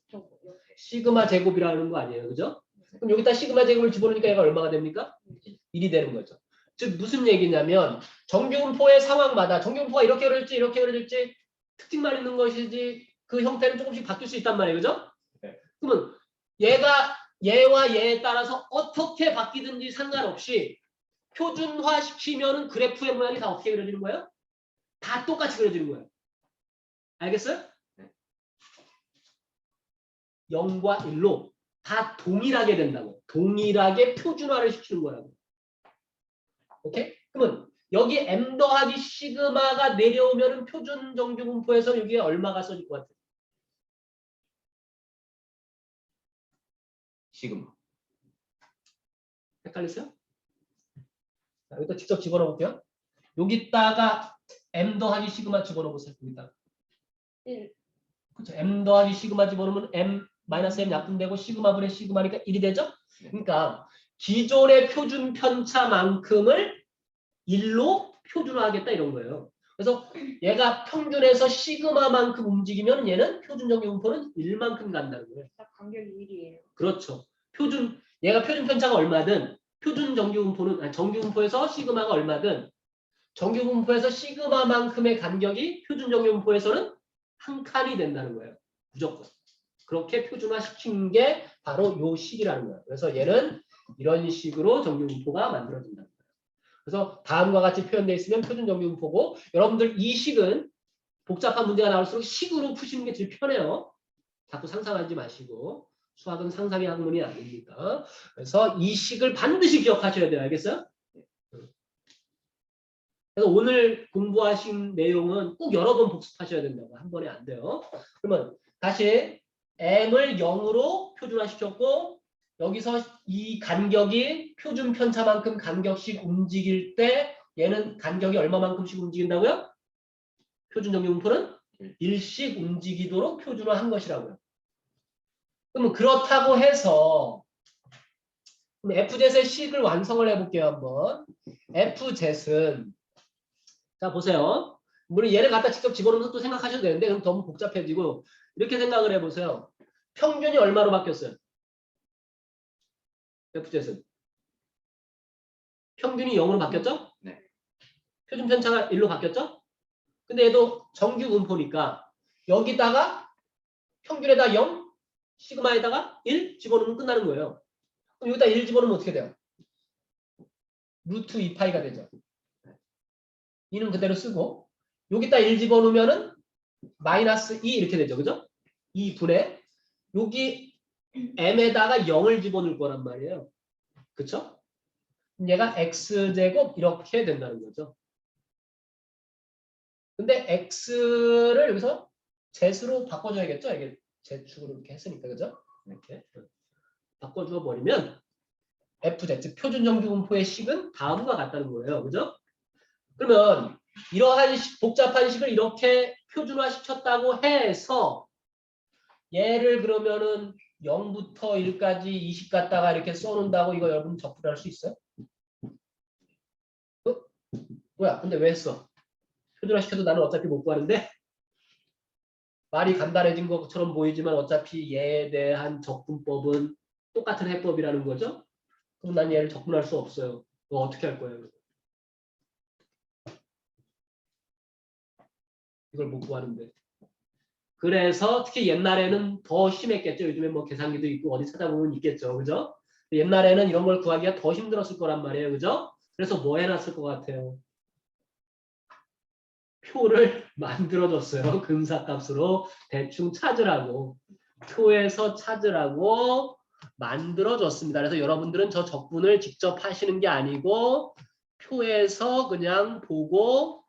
Speaker 1: 시그마 제곱이라는 거 아니에요. 그죠? 그럼 여기다 시그마 제곱을 집어넣으니까 얘가 얼마가 됩니까? 1이 되는 거죠. 즉 무슨 얘기냐면 정규분포의 상황마다 정규분포가 이렇게 그려질지 이렇게 그려질지 특징만 있는 것이지 그 형태는 조금씩 바뀔 수 있단 말이에요. 그죠?
Speaker 2: 네.
Speaker 1: 그러면 얘와 얘에 따라서 어떻게 바뀌든지 상관없이 표준화 시키면은 그래프의 모양이 다 어떻게 그려지는 거예요? 다 똑같이 그려지는 거예요. 알겠어요? 0과 1로 다 동일하게 된다고. 동일하게 표준화를 시키는 거라고. 오케이? 그러면 여기 m 더하기 시그마가 내려오면은 표준 정규 분포에서 여기에 얼마가 써질 것 같아요?
Speaker 2: 시그마.
Speaker 1: 헷갈렸어요? 자, 여기다 직접 집어넣어 볼게요. 여기다가 m 더하기 시그마 집어넣어 보세요. 여기다.
Speaker 3: 1.
Speaker 1: 그렇죠. m 더하기 시그마 집어넣으면 m 마이너스 m 약분되고 시그마 분의 시그마니까 1이 되죠? 그러니까 기존의 표준 편차만큼을 1로 표준화하겠다 이런 거예요. 그래서 얘가 평균에서 시그마만큼 움직이면 얘는 표준 정규 분포는 1만큼 간다는 거예요.
Speaker 3: 딱 간격이 1이에요.
Speaker 1: 그렇죠. 얘가 표준 편차가 얼마든 표준 정규 분포는 정규 분포에서 시그마가 얼마든 정규 분포에서 시그마만큼의 간격이 표준 정규 분포에서는 한 칸이 된다는 거예요. 무조건. 그렇게 표준화 시킨 게 바로 요 식이라는 거예요. 그래서 얘는 이런 식으로 정규 분포가 만들어진다는 거예요. 그래서 다음과 같이 표현되어 있으면 표준 정규 분포고 여러분들 이 식은 복잡한 문제가 나올수록 식으로 푸시는 게 제일 편해요. 자꾸 상상하지 마시고 수학은 상상의 학문이 아닙니다. 그래서 이 식을 반드시 기억하셔야 돼요. 알겠어요? 그래서 오늘 공부하신 내용은 꼭 여러 번 복습하셔야 된다고. 한 번에 안 돼요. 그러면 다시 m을 0으로 표준화시켰고 여기서 이 간격이 표준 편차만큼 간격씩 움직일 때 얘는 간격이 얼마만큼씩 움직인다고요? 표준 정규 분포는 1씩 움직이도록 표준화한 것이라고요. 그러면 그렇다고 해서 FZ의 식을 완성을 해볼게요. 한번. FZ는 자 보세요. 물론 얘를 갖다 직접 집어넣어서 또 생각하셔도 되는데 그럼 너무 복잡해지고 이렇게 생각을 해보세요. 평균이 얼마로 바뀌었어요? FZ는 평균이 0으로 바뀌었죠?
Speaker 2: 네.
Speaker 1: 표준 편차가 1로 바뀌었죠? 근데 얘도 정규 분포니까 여기다가 평균에다 0, 시그마에다가 1 집어넣으면 끝나는 거예요. 그럼 여기다 1 집어넣으면 어떻게 돼요? 루트 2파이가 되죠. 2는 그대로 쓰고 여기다 1 집어넣으면은 마이너스 2 이렇게 되죠. 그죠? 2분의 여기 m에다가 0을 집어넣을 거란 말이에요. 그쵸? 얘가 x제곱 이렇게 된다는 거죠. 근데 x를 여기서 z로 바꿔줘야겠죠? 이게 z축으로 이렇게 했으니까, 그죠? 이렇게 바꿔주어 버리면 fz, 표준 정규분포의 식은 다음과 같다는 거예요. 그죠? 그러면 이러한 복잡한 식을 이렇게 표준화 시켰다고 해서 얘를 그러면은 0부터 1까지 20 갖다가 이렇게 써놓는다고 이거 여러분 적분할 수 있어요? 뭐야? 근데 왜 했어? 표준화 시켜도 나는 어차피 못 구하는데? 말이 간단해진 것처럼 보이지만 어차피 얘에 대한 적분법은 똑같은 해법이라는 거죠? 그럼 난 얘를 적분할 수 없어요. 그거 어떻게 할 거예요? 이걸 못 구하는데. 그래서 특히 옛날에는 더 심했겠죠. 요즘에 뭐 계산기도 있고 어디 찾아보면 있겠죠. 그죠? 옛날에는 이런 걸 구하기가 더 힘들었을 거란 말이에요. 그죠? 그래서 뭐 해놨을 것 같아요? 표를 만들어줬어요. 근사값으로 대충 찾으라고. 표에서 찾으라고 만들어줬습니다. 그래서 여러분들은 저 적분을 직접 하시는 게 아니고 표에서 그냥 보고